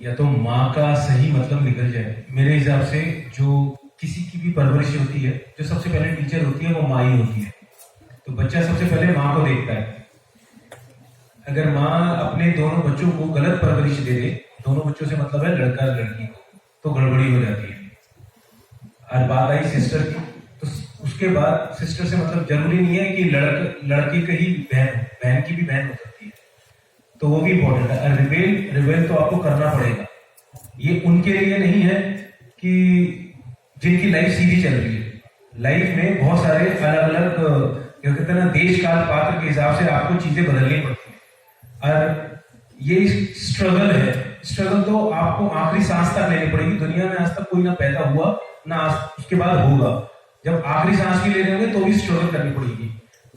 या तो माँ का सही मतलब निकल जाए। मेरे हिसाब से जो किसी की भी परवरिश होती है, जो सबसे पहले टीचर होती है वो माँ ही होती है। तो बच्चा सबसे पहले माँ को देखता है। अगर माँ अपने दोनों बच्चों को गलत परवरिश दे दे, दोनों बच्चों से मतलब है लड़का लड़की को, तो गड़बड़ी हो जाती है। आज बात आई सिस्टर की, तो उसके बाद सिस्टर से मतलब जरूरी नहीं है कि लड़के की ही बहन की भी बहन हो सकती है, तो वो भी इम्पोर्टेंट है। रिवेल रिवेल तो आपको करना पड़ेगा। ये उनके लिए नहीं है कि जिनकी लाइफ सीधी चल रही है। लाइफ में बहुत सारे अलग अलग क्या कहते हैं ना, देश काल पात्र के हिसाब से आपको चीजें बदलनी पड़ती है। और ये स्ट्रगल है। स्ट्रगल तो आपको आखिरी सांस तक लेनी पड़ेगी। दुनिया में आज तक कोई ना पैदा हुआ ना आज उसके बाद होगा। जब आखिरी सांस भी ले रहे होंगे तो भी स्ट्रगल करनी पड़ेगी।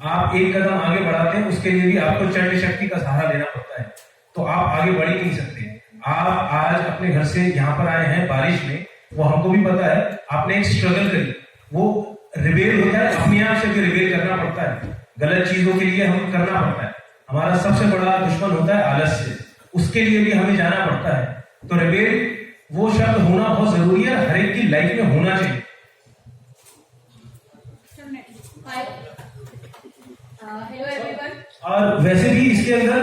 आप एक कदम आगे बढ़ाते हैं, उसके लिए भी आपको चंड शक्ति का सहारा लेना पड़ता है। तो आप आगे बढ़ ही नहीं सकते। आप आज अपने घर से यहाँ पर आए हैं बारिश में, वो हमको भी पता है। आपने एक स्ट्रगल करी, वो रिवेल होता है, अपने आप से भी रिवेल करना पड़ता है। गलत चीजों के लिए हम करना पड़ता है। हमारा सबसे बड़ा दुश्मन होता है आलस्य, उसके लिए भी हमें जाना पड़ता है। तो रिवेल वो शब्द होना बहुत जरूरी है, हर एक की लाइफ में होना चाहिए। Hello everyone. और वैसे भी इसके अंदर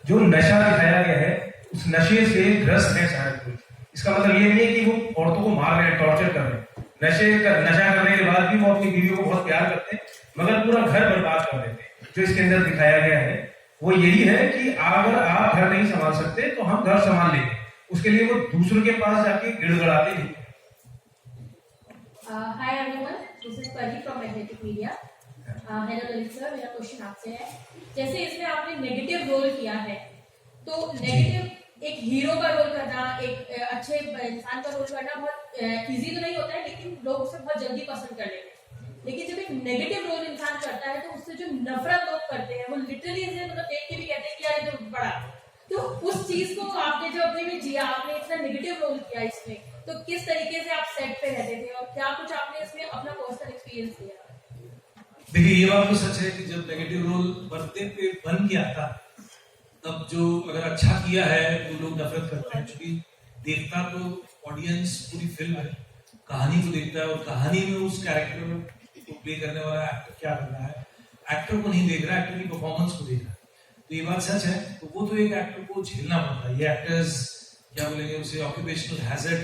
जो नशा दिखाया गया है, उस नशे से ग्रस्त है शायद कोई। इसका मतलब ये नहीं है कि वो औरतों को मार रहे हैं, टॉर्चर कर रहे हैं। नशा करने के बाद भी वो अपनी बीवियों को बहुत प्यार करते हैं, मगर पूरा घर बर्बाद कर देते हैं। जो इसके अंदर दिखाया गया है वो यही है कि अगर आप घर नहीं संभाल सकते तो हम घर संभाल लेंगे। उसके लिए वो दूसरों के पास जाके गिड़गड़ाते नहीं। हाय एवरीवन, दिस इज परी from magnetic media. Hello Lalit sir, मेरा क्वेश्चन आपसे है, जैसे इसमें आपने नेगेटिव रोल किया है, तो नेगेटिव एक हीरो का रोल करना, एक अच्छे इंसान का रोल करना बहुत इजी तो नहीं होता है, लेकिन लोग उसे बहुत जल्दी पसंद कर लेते हैं। लेकिन जब एक नेगेटिव रोल इंसान करता है तो उससे जो नफरत लोग करते हैं, वो लिटरली इसे मतलब देख के भी कहते हैं कि यार ये तो बड़ा। तो उस चीज को आपने जो अपने में जिया, आपने इतना नेगेटिव रोल किया इसमें, तो किस तरीके से आप सेट पे रहते थे और क्या कुछ आपने इसमें अपना पर्सनल एक्सपीरियंस दिया? देखिए, ये बात तो सच है कि जब नेगेटिव रोल पर्दे पे बन गया था, तब जो अगर अच्छा किया है तो लोग नफरत करते हैं। क्योंकि देखता तो ऑडियंस पूरी फिल्म है, कहानी को देखता है, और कहानी में उस कैरेक्टर को प्ले करने वाला एक्टर क्या कर रहा है, एक्टर को नहीं देख रहा, एक्टर की परफॉर्मेंस को देख रहा है। तो ये बात सच है। तो वो तो एक एक्टर को झेलना पड़ता है। ये एक्टर्स क्या बोलेंगे उसे, ऑक्यूपेशनल हैजर्ड।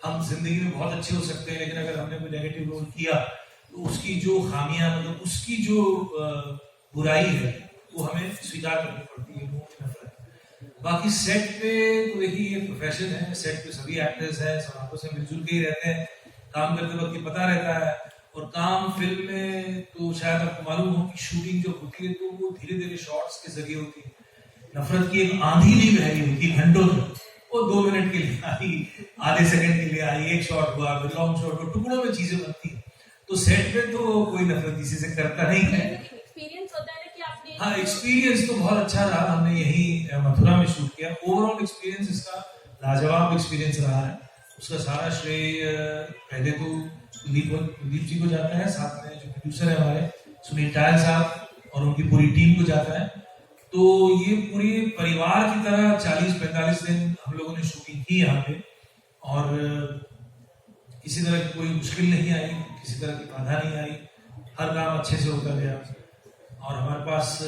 हम जिंदगी में बहुत अच्छे हो सकते हैं, लेकिन अगर हमने कोई नेगेटिव रोल किया तो उसकी जो खामियां, मतलब उसकी जो बुराई है, वो हमें स्वीकार करनी पड़ती है, लोगों की नफरत। बाकी सेट पे तो देखिए, ये प्रोफेशन है, सेट पे सभी एक्टर्स हैं, सब आपस में मिलजुल के ही रहते हैं, काम करते वक्त ये पता रहता है। और काम फिल्म में तो शायद आपको मालूम हो कि शूटिंग जो होती है तो वो धीरे धीरे शॉट्स के जरिए होती है। नफरत की एक आंधी नहीं बह रही होती घंटों तक, वो 2 मिनट के लिए आई, आधे सेकंड के लिए आई, एक शॉट हुआ, फिर लॉन्ग शॉट हुआ, टुकड़ों में चीजें बनती है। तो सेट पे तो कोई नफरत किसी से करता नहीं है। एक्सपीरियंस होता है कि आपने, हाँ, एक्सपीरियंस तो बहुत अच्छा रहा। हमने यही मथुरा में शूट किया। ओवरऑल एक्सपीरियंस इसका लाजवाब एक्सपीरियंस रहा है। उसका सारा श्रेय पहले तो कुलदीप जी को जाता है, साथ में जो प्रोड्यूसर है हमारे सुनील टायल साहब और उनकी पूरी टीम को जाता है। तो ये पूरे परिवार की तरह 40-45 दिन हम लोगों ने शूटिंग की यहाँ पे, और किसी तरह की कोई मुश्किल नहीं आई, किसी तरह की बाधा नहीं आई। हर काम अच्छे से होता गया, और हमारे पास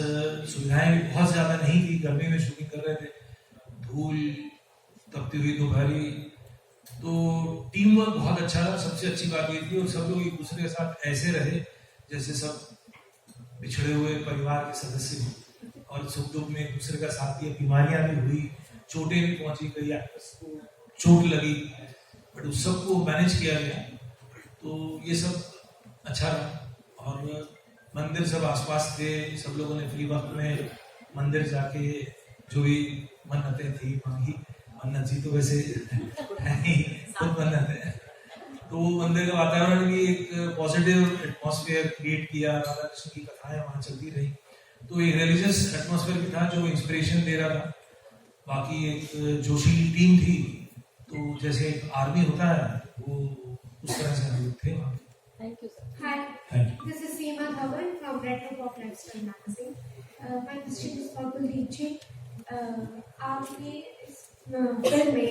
सुविधाएं भी बहुत ज्यादा नहीं थी। गर्मी में शूटिंग कर रहे थे, धूल तपती हुई दोपहरी। तो टीम वर्क बहुत अच्छा रहा। सबसे अच्छी बात ये थी, और सब लोग एक दूसरे के साथ ऐसे रहे जैसे सब बिछड़े हुए परिवार के सदस्य हैं, और सुख दुख में एक दूसरे का साथ दिया। बीमारियां भी हुई, चोटें भी पहुंची, कई एक्टर्स को चोट लगी, बट उस सब को मैनेज किया गया। तो ये सब अच्छा रहा। और मंदिर सब आसपास थे, सब लोगों ने फ्री वक्त में मंदिर जाके जो भी मन्नतें थी मांगी। मन्नत जी तो वैसे खुद मन्नत है। तो मंदिर का वातावरण भी एक पॉजिटिव एटमॉस्फेयर क्रिएट किया। राधा कृष्ण की कथाएं वहां चलती रही, तो एक रिलीजियस एटमॉस्फेयर भी था जो इंस्पिरेशन दे रहा था। बाकी एक जोशीली टीम थी, तो जैसे एक आर्मी होता है वो उस तरह से हम लोग थे वहां। Thank you sir. Hi, this is Seema Dhawan from Retro Pop Lifestyle Magazine. My question is for Kuldeep ji. आपने फिल्म में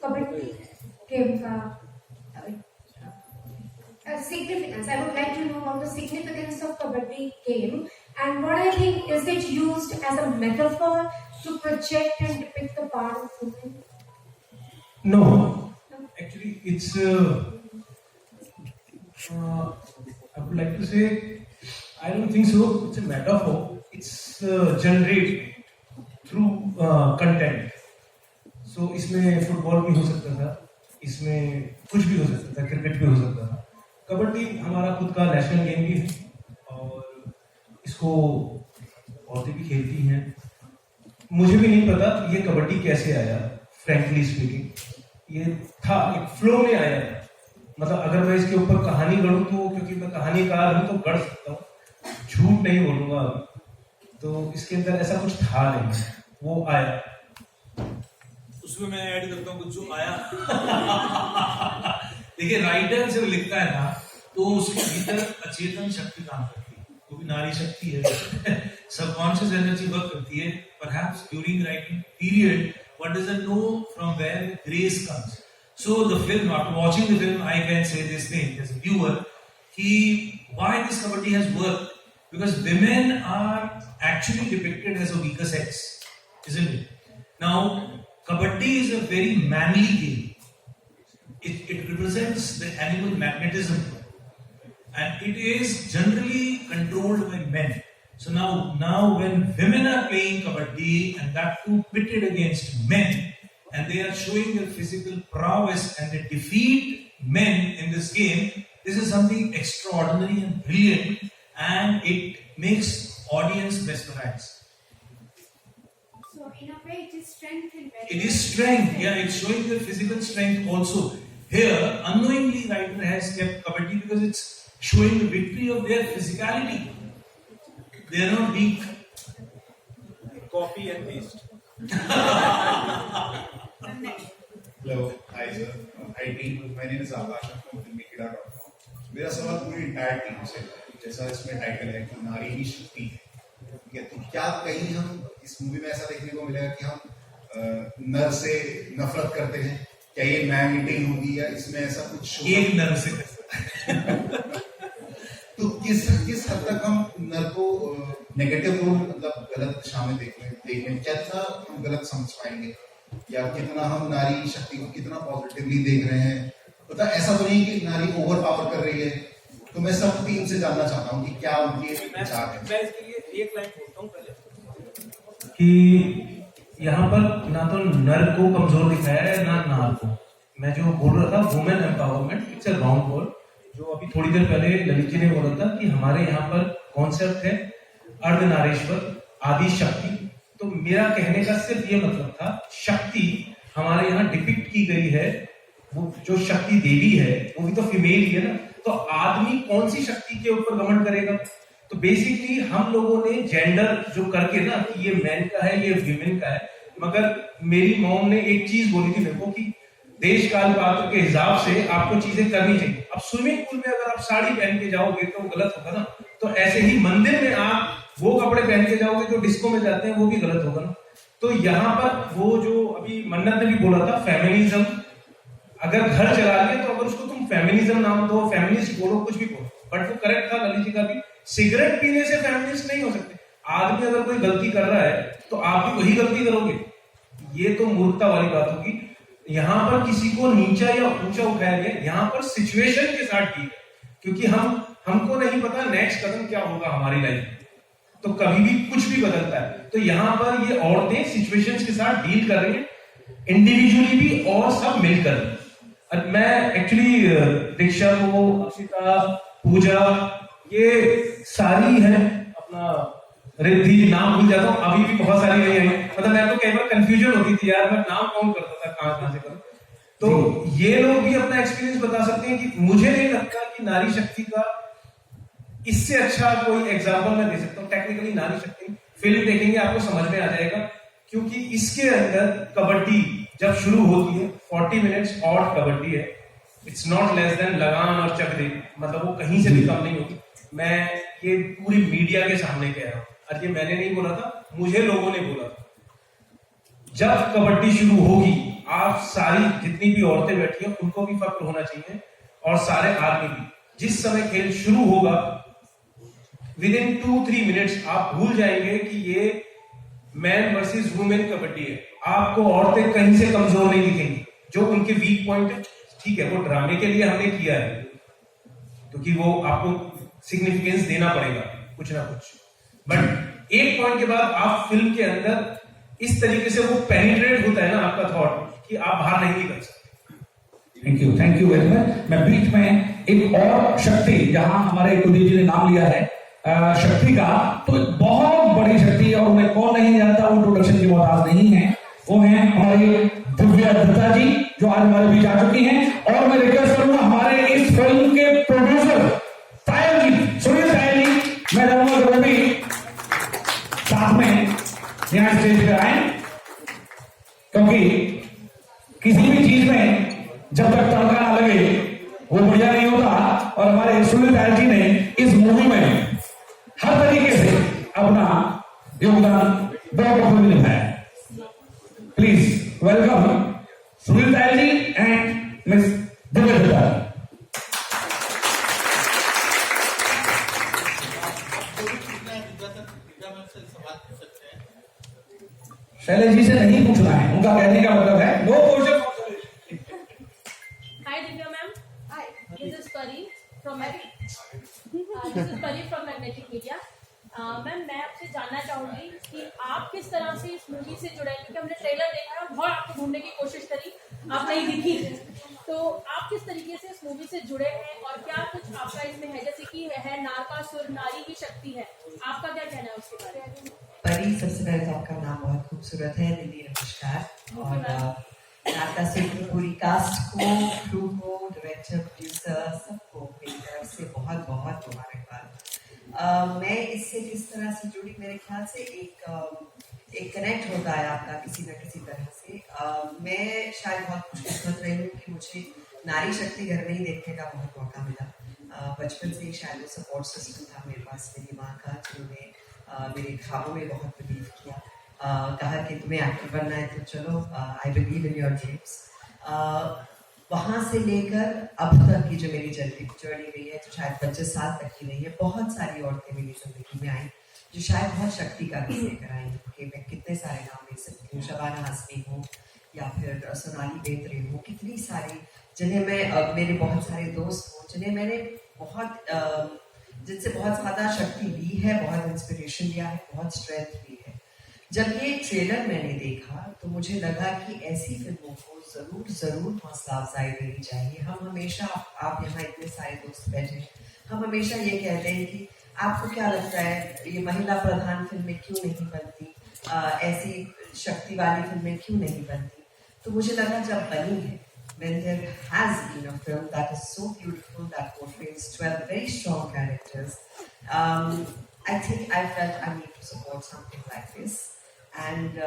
कबड्डी गेम का significance. I would like to know about the significance of kabaddi game and what I think is it used as a metaphor to project and depict the power of women? No, actually, it's. I would like to say, I don't think so. It's a metaphor. It's generated through content. So इसमें football भी हो सकता था, इसमें कुछ भी हो सकता था, क्रिकेट भी हो सकता था। कबड्डी हमारा खुद का नेशनल गेम भी है और इसको औरतें भी खेलती हैं। मुझे भी नहीं पता ये कबड्डी कैसे आया, फ्रैंकली स्पीकिंग ये था एक फ्लो में आया था। मतलब अगर मैं इसके ऊपर कहानी गढ़ूं तो क्योंकि मैं कहानीकार हूं तो गढ़ सकता हूँ, झूठ नहीं बोलूंगा। तो इसके अंदर ऐसा कुछ था नहीं, वो आया। उसमें मैं ऐड करता हूँ कुछ जो आया। देखिए राइटर जब लिखता है ना तो उसके भीतर अचेतन शक्ति काम करती है, वो भी नारी शक्ति है। सबकॉन्शियस एनर्जी वर्क करती है। Perhaps during writing period one doesn't know from where grace comes. So the film, after watching the film, I can say this thing as a viewer, why this kabaddi has worked, because women are actually depicted as a weaker sex, isn't it? Now, kabaddi is a very manly game. It represents the animal magnetism, and it is generally controlled by men. So now when women are playing kabaddi and that too pitted against men, and they are showing their physical prowess and they defeat men in this game, this is something extraordinary and brilliant, and it makes audience mesmerized. So in a way it is strength and It is strength, yeah, it's showing their physical strength also. Here, unknowingly, writer has kept kabaddi because it's showing the victory of their physicality. They are not weak. Copy and paste. Hello, hi sir. Hi team. My name is Akash. I'm from filmmedia.com. मेरा सवाल पूरी entire team से, जैसा इसमें title है कि नारी ही शक्ति है, ठीक है? तो क्या कहीं हम इस मूवी में ऐसा देखने को मिलेगा कि हम नर से नफरत करते हैं? क्या ये मैन ईटिंग होगी या इसमें ऐसा कुछ एक नर से कर सकते हैं। तो किस हद तक हम नर को नेगेटिव रोल मतलब गलत दिशा में देखने कितना हम गलत समझ पाएंगे, या कितना हम नारी शक्ति को कितना पॉजिटिवली देख रहे हैं? पता ऐसा तो नहीं कि नारी ओवर पावर कर रही है। तो मैं सब टीम से जानना चाहता हूँ कि क्या उनके विचार है। मैं इसके लिए एक लाइन बोलता हूँ पहले कि यहाँ पर ना तो नर को कमजोर दिखाया है ना नार को। मैं जो बोल रहा था women empowerment, it's a wrong word. जो अभी थोड़ी देर पहले ललित जी ने बोला था कि हमारे यहाँ पर कॉन्सेप्ट है अर्धनारीश्वर आदि शक्ति। तो मेरा कहने का सिर्फ ये मतलब था, शक्ति हमारे यहाँ डिपिक्ट की गई है, वो जो शक्ति देवी है वो भी तो फीमेल ही है ना। तो आदमी कौन सी शक्ति के ऊपर घमंड करेगा? तो बेसिकली हम लोगों ने जेंडर जो करके ना कि ये मैन का है ये विमेन का है, मगर मेरी मॉम ने एक चीज बोली थी मेरे को कि देश काल पात्र के हिसाब से आपको चीजें करनी चाहिए। अब स्विमिंग पूल में अगर आप साड़ी पहन के जाओगे तो गलत होगा ना, तो ऐसे ही मंदिर में आप वो कपड़े पहन के जाओगे जो डिस्को में जाते हैं वो भी गलत होगा ना। तो यहाँ पर वो जो अभी मन्नत ने भी बोला था फेमिनिज्म, अगर घर चला लिया तो अगर उसको तुम फेमिनिज्म नाम दो, फेमिनिस्ट बोलो, कुछ भी बोलो, बट वो करेक्ट था ललित जी का भी। सिगरेट पीने से फेमिनिस्ट नहीं हो सकते। आदमी अगर कोई गलती कर रहा है तो आप भी वही गलती करोगे, ये तो मूर्खता वाली बात होगी। यहाँ पर किसी को नीचा या ऊंचा उठाया गया, यहाँ पर सिचुएशन के साथ डील है, क्योंकि हमको नहीं पता नेक्स्ट कदम क्या होगा हमारी लाइफ में, तो कभी भी कुछ भी बदलता है। तो यहाँ पर ये औरतें सिचुएशंस के साथ डील कर रही हैं, इंडिविजुअली भी और सब मिलकर। मैं एक्चुअली दीक्षा को, अक्षिता, पूजा, ये सारी है अपना रिद्धि, नाम भूल जाता हूँ अभी भी, बहुत सारी नहीं है। मतलब मैं तो कई बार कंफ्यूजन होती थी यार, मैं नाम काउंट करता था कहां से करूं। तो ये लोग भी अपना एक्सपीरियंस बता सकते हैं कि मुझे नहीं लगता कि नारी शक्ति का इससे अच्छा कोई एग्जाम्पल मैं दे सकता हूँ। टेक्निकली नारी शक्ति फिल्म देखेंगे आपको समझ में आ जाएगा, क्योंकि इसके अंदर कबड्डी जब शुरू होती है 40 मिनट्स और कबड्डी है। इट्स नॉट लेस देन लगान और चक दे, मतलब वो कहीं से भी कम नहीं होगी। मैं ये पूरी मीडिया के सामने कह रहा हूँ, और ये मैंने नहीं बोला था, मुझे लोगों ने बोला था। जब कबड्डी शुरू होगी, आप सारी जितनी भी औरतें बैठी हैं उनको भी फक्र होना चाहिए, और सारे आदमी भी। जिस समय खेल शुरू होगा, विद इन 2-3 मिनट्स आप भूल जाएंगे कि ये मैन वर्सेस वुमेन कबड्डी है। आपको औरतें कहीं से कमजोर नहीं दिखेंगी। जो उनके वीक पॉइंट है, ठीक है, वो ड्रामे के लिए हमने किया है, क्योंकि वो आपको सिग्निफिकेंस देना पड़ेगा कुछ ना कुछ, बट एक पॉइंट के बाद आप फिल्म के अंदर इस तरीके से वो पेनिट्रेट होता है ना आपका थॉट, कि आप बाहर नहीं निकल सकते। Thank you very much. मैं बीच में एक और शक्ति, जहां हमारे कुलदीप जी ने नाम लिया है शक्ति का, तो बहुत बड़ी शक्ति है और उन्हें कौन नहीं जानता, वो इंट्रोडक्शन की मोहताज नहीं है। वो हैं हमारे दिव्या दत्ता जी, जो आज हमारे बीच आ चुकी हैं। और मैं रिक्वेस्ट करूंगा हमारे इस फिल्म के प्रोड्यूसर तायल जी, सुनील तायल जी, मैं चाहूंगा कि वो भी साथ में यहाँ स्टेज पर आए, क्योंकि किसी भी चीज में जब तक तड़का ना लगे वो बढ़िया नहीं होता। और हमारे सुनील तायल जी ने इस मूवी में हर तरीके से अपना योगदान बहुत निभाया। Please welcome Sunil Tayal ji and Miss Divya Dutta. Shailesh ji से नहीं पूछना है, उनका कहने का मतलब है no question. Hi Divya ma'am. Hi. This is Pari from Magnetic Media. Ma'am मैं आपसे जानना चाहूंगी कि आप किस तरह से इस मूवी से जुड़े हैं, क्योंकि हमने ट्रेलर देखा है और बहुत आपको ढूंढने की कोशिश करी, आप नहीं दिखी। तो आप किस तरीके से इस मूवी से जुड़े हैं और क्या कुछ आपका इसमें है, जैसे कि है नारकासुर, नारी की शक्ति है, आपका क्या कहना है उसके बारे में? परी, सबसे पहले तो आपका नाम बहुत खूबसूरत है, दीदी नमस्कार। और नारकासुर की पूरी कास्ट को, क्रू को, डायरेक्टर, प्रोड्यूसर, सबको मेरी तरफ से बहुत बहुत मुबारकबाद। मैं इससे किस तरह से जुड़ी, मेरे ख्याल से एक कनेक्ट होता है आपका किसी न किसी तरह से। मैं शायद बहुत खुशकिस्मत रही हूँ कि मुझे नारी शक्ति घर में ही देखने का बहुत मौका मिला। बचपन से ही शायद वो सपोर्ट सिस्टम था मेरे पास, मेरी माँ का, जिन्होंने मेरे ख्वाबों में बहुत बिलीव किया। कहा कि तुम्हें एक्टर बनना है तो चलो, I believe in your dreams. वहाँ से लेकर अब तक की जो मेरी जर्नी रही है, जो शायद 25 साल तक की रही है, बहुत सारी औरतें मेरी जिंदगी में आई जो शायद बहुत शक्ति का रस लेकर आई। कि मैं कितने सारे नाम ले सकती हूँ, शबाना आजमी हो या फिर सोनाली बेंद्रे हो, कितनी सारी जिन्हें मैं, मेरे बहुत सारे दोस्त हों जिन्हें मैंने जिनसे बहुत ज़्यादा शक्ति ली है, बहुत इंस्पिरेशन लिया है, बहुत स्ट्रेंथ ली है। जब ये ट्रेलर मैंने देखा तो मुझे लगा कि ऐसी फिल्मों को ज़रूर हौसला अफजाई देनी चाहिए। हम हमेशा, आप यहाँ इतने सारे दोस्त बैठे, हम हमेशा ये कहते हैं कि आपको क्या लगता है ये महिला प्रधान फिल्में क्यों नहीं बनती, ऐसी शक्ति वाली फिल्में क्यों नहीं बनती। तो मुझे लगा जब बनी है, when there has been a film that is so beautiful, that portrays 12 very strong characters, I think I felt I need to support something like this. And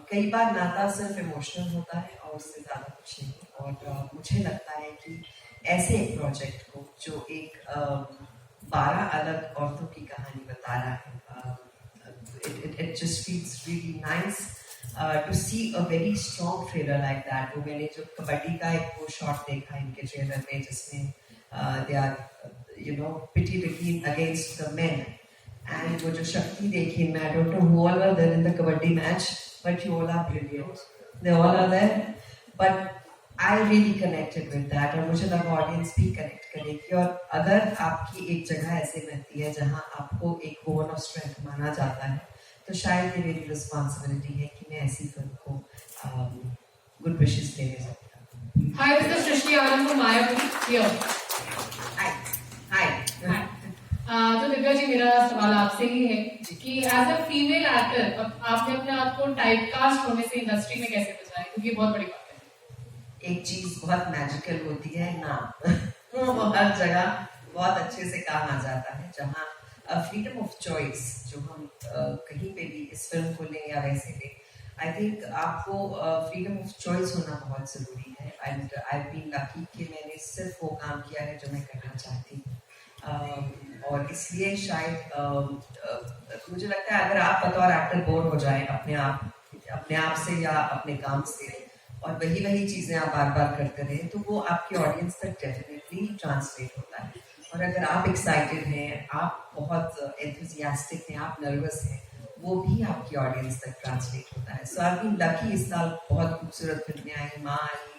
कई बार नाता सिर्फ इमोशनल होता है और उससे ज़्यादा कुछ नहीं। और मुझे लगता है कि ऐसे एक प्रोजेक्ट को जो एक 12 अलग औरतों की कहानी बता रहा है, it just feels really nice to see a very strong trailer like that. वो मैंने जो कबड्डी का एक वो शॉट देखा इनके ट्रेलर में, जिसमें they are pitted against the men. And वो जो शक्ति देखी, I don't know who all were there in the kabaddi match, but you all are brilliant. They all are there. But I really connected with that, और मुझे लगा audience भी connect करेगी। और अगर आपकी एक जगह ऐसे बनती है जहाँ आपको एक वोन ऑफ स्ट्रेंथ माना जाता है, तो शायद ये मेरी रिस्पॉन्सिबिलिटी है कि मैं ऐसी फिल्म को गुड विशेस देने सकता हूँ। Hi, this is Srishti Anand from Mayapur here. Hi. तो दिव्या जी, मेरा सवाल आपसे ही है कि एज अ फीमेल एक्टर आपने अपने आप को टाइपकास्ट होने से इंडस्ट्री में कैसे बचाया, क्योंकि ये बहुत बड़ी बात है। एक चीज बहुत मैजिकल होती है नाम वो हर जगह बहुत अच्छे से काम आ जाता है। जहाँ फ्रीडम ऑफ चॉइस, जो हम कहीं पे भी इस फिल्म को लें या वैसे लें, आई थिंक आपको फ्रीडम ऑफ चॉइस होना बहुत जरूरी है। एंड आई बीन लकी कि मैंने सिर्फ वो काम किया है जो मैं करना चाहती हूँ। और इसलिए शायद मुझे लगता है अगर आप बतौर एक्टर बोर हो जाए अपने आप, अपने आप से या अपने काम से, और वही वही चीजें आप बार बार करते रहे तो वो आपके ऑडियंस तक डेफिनेटली ट्रांसलेट होता है। और अगर आप एक्साइटेड हैं, आप बहुत एंथुजियास्टिक हैं, आप नर्वस हैं, वो भी आपकी ऑडियंस तक ट्रांसलेट होता है। सो आई बीन लकी, इस साल बहुत खूबसूरत फिल्में आई, माँ आई,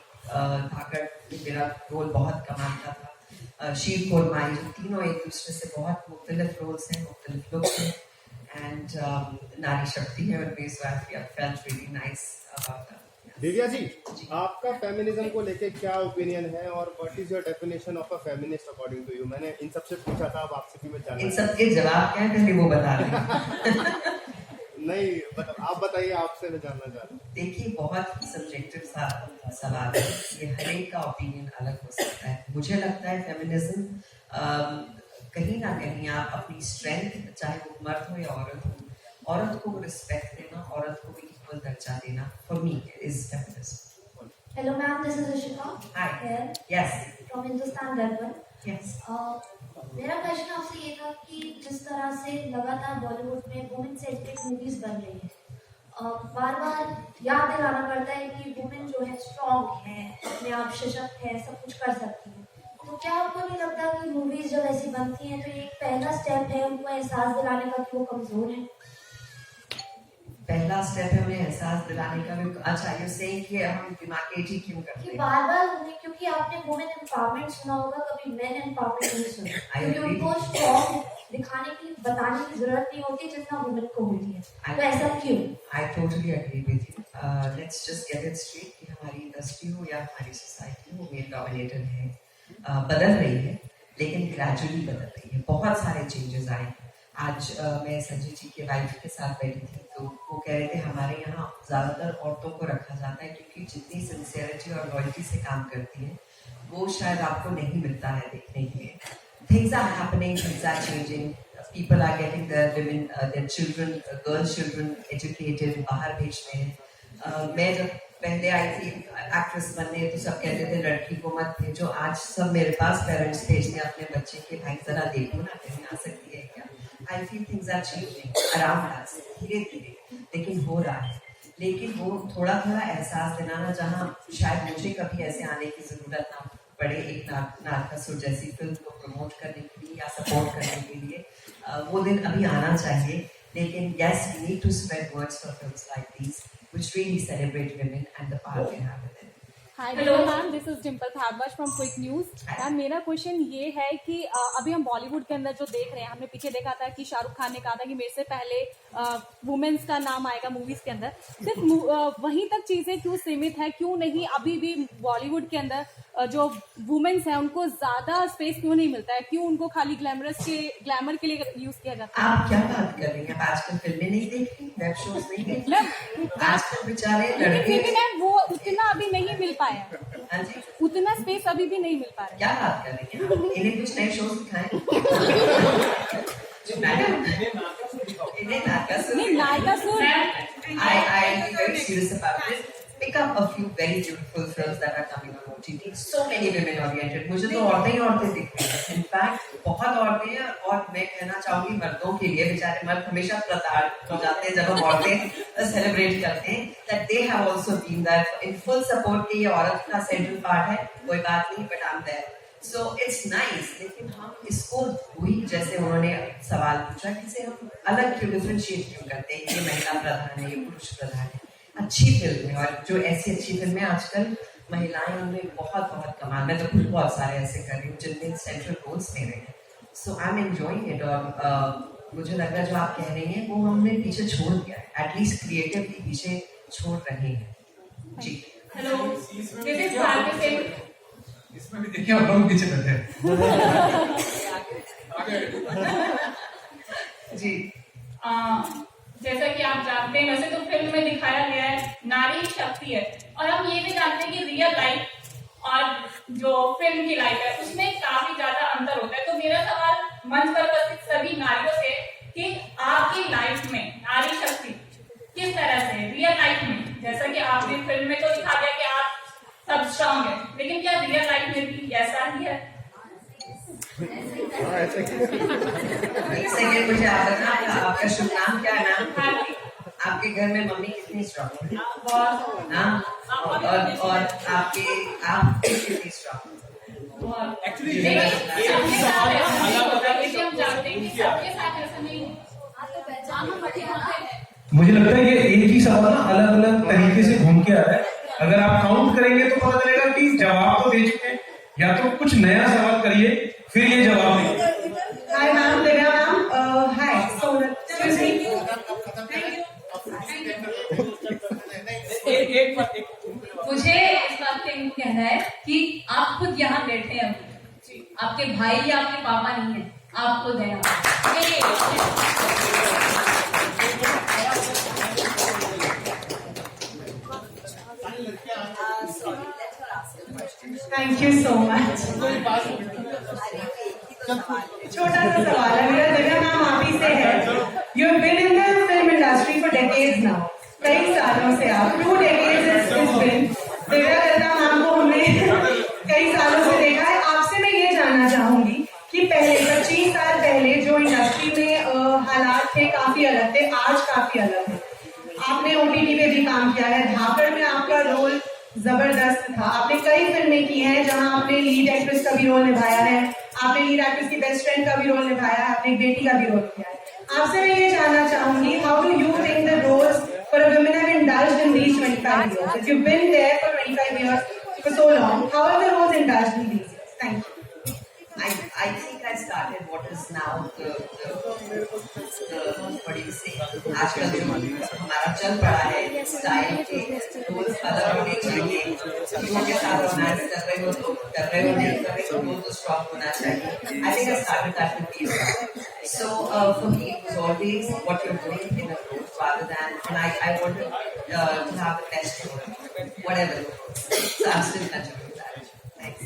धाकड़ में मेरा रोल बहुत कमाल का था, शीर कोरमाई, जो तीनों एक दूसरे से बहुत मुख्तलिफ रोल्स हैं, मुख्तलिफ लुक्स हैं, एंड नारी शक्ति है उनमें, so I felt really nice about that. Divya ji, आपका फेमिनिज्म को लेके क्या ओपिनियन है और what is your definition of a feminist according to you? मैंने इन सबसे पूछा था, अब आपसे भी मैं जानना इन सब के जवाब क्या है पहले वो बता दें। नहीं आप बताइए, आपसे मैं जानना चाह रहा हूँ। देखिए, बहुत सब्जेक्टिव सा सवाल है, ये हर एक का ओपिनियन अलग हो सकता है। मुझे लगता है फेमिनिज्म कहीं ना कहीं आप अपनी स्ट्रेंथ, चाहे वो मर्द हो या औरत को रिस्पेक्ट देना, औरत को भी इक्वल दर्जा देना, for me is feminism. Hello ma'am, this is Ishika. Hi. Here Yes. from Hindustan Darbhan. Yes. मेरा क्वेश्चन आपसे ये था कि जिस तरह से लगातार बॉलीवुड में वुमेन सेंट्रिक मूवीज बन रही है, बार बार याद दिलाना पड़ता है कि वुमेन जो है स्ट्रॉन्ग है, अपने आप सशक्त है, सब कुछ कर सकती है। तो क्या आपको नहीं लगता कि मूवीज जब ऐसी बनती हैं तो ये एक पहला स्टेप है उनको एहसास दिलाने का कि वो कमजोर है? पहला स्टेप है उन्हें एहसास दिलाने का भी। अच्छा, ये सही कि हम डिमार्केट क्यों करते कि हैं? बार बार उन्हें, क्योंकि आपने वुमेन एम्पावरमेंट सुना होगा, कभी मेन एम्पावरमेंट नहीं सुना, क्योंकि उनको स्ट्रॉन्ग दिखाने की, बताने की जरूरत नहीं होती जितना वुमेन को होती है। तो ऐसा क्यों? I totally agree with you. Let's just get it straight कि हमारी इंडस्ट्री हो या हमारी सोसाइटी हो, मेल डोमिनेटेड है, बदल रही है, लेकिन ग्रेजुअली बदल रही है। बहुत सारे चेंजेस आए। आज मैं संजय जी के वाइफ के साथ बैठी थी तो वो कह रहे थे हमारे यहाँ ज्यादातर औरतों को रखा जाता है क्योंकि जितनी सिंसियरिटी और लॉयल्टी से काम करती है वो शायद आपको नहीं मिलता है देखने के लिए। Things are happening, things are changing. People are getting their women, their children, girl children educated, बाहर भेज रहे हैं। मैं जब पहले आई थी एक्ट्रेस बनने तो सब कहते थे लड़की को मत भेजो। आज सब मेरे पास पेरेंट्स भेजते हैं अपने बच्चे के, भाई जरा देखो ना कहीं आ सकती है क्या। I feel things are changing around us, धीरे धीरे, लेकिन हो रहा है। लेकिन वो थोड़ा थोड़ा एहसास दिलाना, जहाँ शायद मुझे कभी ऐसे आने की जरूरत ना पड़े एक नारकासुर जैसी फिल्म को प्रमोट करने के लिए या सपोर्ट करने के लिए, वो दिन अभी आना चाहिए। लेकिन yes, we need to spread words for films like these which really celebrate women and the power they have within. Hi, Hello. Ma'am, this is Dimple Bhardwaj from quick news. Ma'am, मेरा क्वेश्चन ये है कि अभी हम बॉलीवुड के अंदर जो देख रहे हैं, हमने पीछे देखा था कि शाहरुख खान ने कहा था कि मेरे से पहले वुमेन्स का नाम आएगा मूवीज के अंदर। सिर्फ वहीं तक चीजें क्यों सीमित है? क्यों नहीं अभी भी बॉलीवुड के अंदर जो वुमेन्स हैं उनको ज्यादा स्पेस क्यों नहीं मिलता है? क्यों उनको खाली ग्लैमर के लिए यूज किया जाता है? आप क्या बात कर रही हैं? आप आजकल फिल्में नहीं देख रही, वेब शोज नहीं देख रही? आजकल बेचारे लड़के, मैम वो उतना अभी नहीं मिल पाया, हाँ जी, उतना स्पेस अभी भी नहीं मिल पा रहा है। क्या बात कर रही हैं? इन्हें कुछ नए शोज दिखाएं। मैडम, इन्हें नारकासुर, नहीं, Narakasura, I be very serious about this. Pick up a few very beautiful films that are coming on OTT. So many women oriented. मुझे तो औरतें ही औरतें दिखती हैं। In fact, बहुत औरतें हैं, और मैं कहना चाहूंगी मर्दों के लिए, बेचारे मर्द हमेशा प्रताड़ित हो जाते हैं जब हम औरतें सेलिब्रेट करते हैं, that they have also been there in full support कि ये औरत का सेंट्रल पार्ट है, कोई बात नहीं, but I'm there. So it's nice. लेकिन हम इसको वही, जैसे उन्होंने सवाल पूछा कि इसे हम अलग क्यों, डिफरेंशिएट क्यों करते हैं, ये महिला प्रधान है, ये पुरुष प्रधान है। अच्छी फिल्म है, और जो ऐसी अच्छी फिल्में आजकल महिलाएं, उनमें बहुत बहुत कमाल। मैं तो खुद बहुत सारे ऐसे कर रही हूँ जिनमें सेंट्रल रोल्स ले रहे हैं। सो आई एम एंजॉयिंग इट, और मुझे लग रहा है जो आप कह रही हैं वो हमने पीछे छोड़ दिया है, एटलीस्ट क्रिएटिवली पीछे छोड़ रहे हैं। जी, hello, this is Bharti Singh. इसमें भी देखिए आप लोग पीछे बैठे हैं। जी, जैसा कि आप जानते हैं, वैसे तो फिल्म में दिखाया गया है नारी शक्ति है, और हम ये भी जानते हैं कि रियल लाइफ और जो फिल्म की लाइफ है उसमें काफी ज्यादा अंतर होता है। तो मेरा सवाल मंच पर उपस्थित सभी नारियों से कि आपकी लाइफ में नारी शक्ति किस तरह से रियल लाइफ में, जैसा कि आपने फिल्म में तो दिखा दिया कि आप सब स्ट्रॉन्ग है, लेकिन क्या रियल लाइफ में भी ऐसा ही है? एक सेकेंड, मुझे आप बताना, आपका शुभ नाम क्या है? नाम भारती। आपके घर में मम्मी कितनी स्ट्रॉन्ग है? हाँ? और आपके आप कितनी स्ट्रॉन्ग? एक्चुअली लेकिन सबके साथ ऐसा नहीं होता, क्योंकि हम जानते हैं कि सबके साथ ऐसा नहीं होता। मुझे लगता है ये एक ही सवाल ना अलग अलग तरीके से घूम के आ रहा है। अगर आप काउंट करेंगे तो पता चलेगा कि जवाब तो दे चुके हैं, या तो कुछ नया सवाल करिए फिर ये जवाब देंगे। हाय मैम, दिव्या मैम, हाय सोनल। मुझे इस बात पे यूँ कहना है कि आप खुद यहाँ बैठे हैं अभी, आपके भाई या आपके पापा नहीं है, आप खुद हैं यहाँ। Thank you so much. छोटा सा सवाल है मेरा दिव्या मैम आप ही से है। You have been in the film industry for decades now, कई सालों से आप 2 decades it's been. Divya Datta ma'am को हमने कई सालों से देखा है। आपसे मैं ये जानना चाहूंगी कि पहले 25 साल पहले जो इंडस्ट्री में हालात थे काफी अलग थे, आज काफी अलग है। आपने OTT पे भी काम किया है, धाकड़ में आपका रोल जबरदस्त था। आपने कई फिल्में की हैं जहां आपने लीड एक्ट्रेस का भी रोल निभाया है, आपने लीड एक्ट्रेस की बेस्ट फ्रेंड का भी रोल निभाया है, आपने एक बेटी का भी रोल किया है। आपसे मैं ये जानना चाहूंगी, how do you think the roles for a women have indulged in these 25 years? If you've been there for 25 years for so long, how have the roles indulged in these years? Thank you. I think I started what is now the what do you say? आजकल जो हमारा चल पड़ा है style के roles अलग होने चाहिए, हीरो के साथ रोमांस कर रहे हो तो कर रहे हो, नहीं कर रहे हो तो स्ट्रॉन्ग होना चाहिए। I think I started that with these. So for me it was always what you're doing in a group rather than, and I wanted to have the best role, whatever it was. So I'm still continuing with that. Thanks.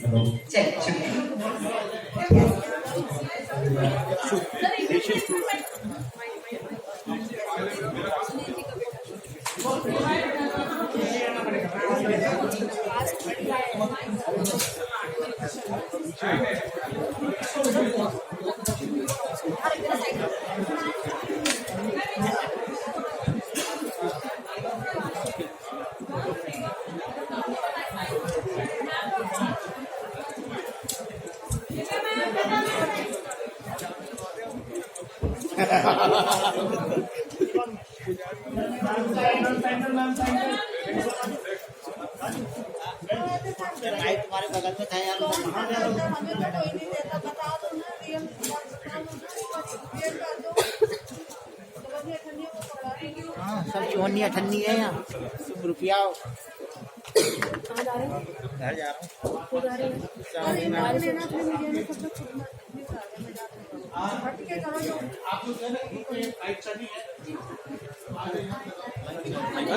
चलिए तुम्हारे बगल में था यार, हाँ सब चौनिया ठंडी है यहाँ। रुपया घर जा रहा हूँ।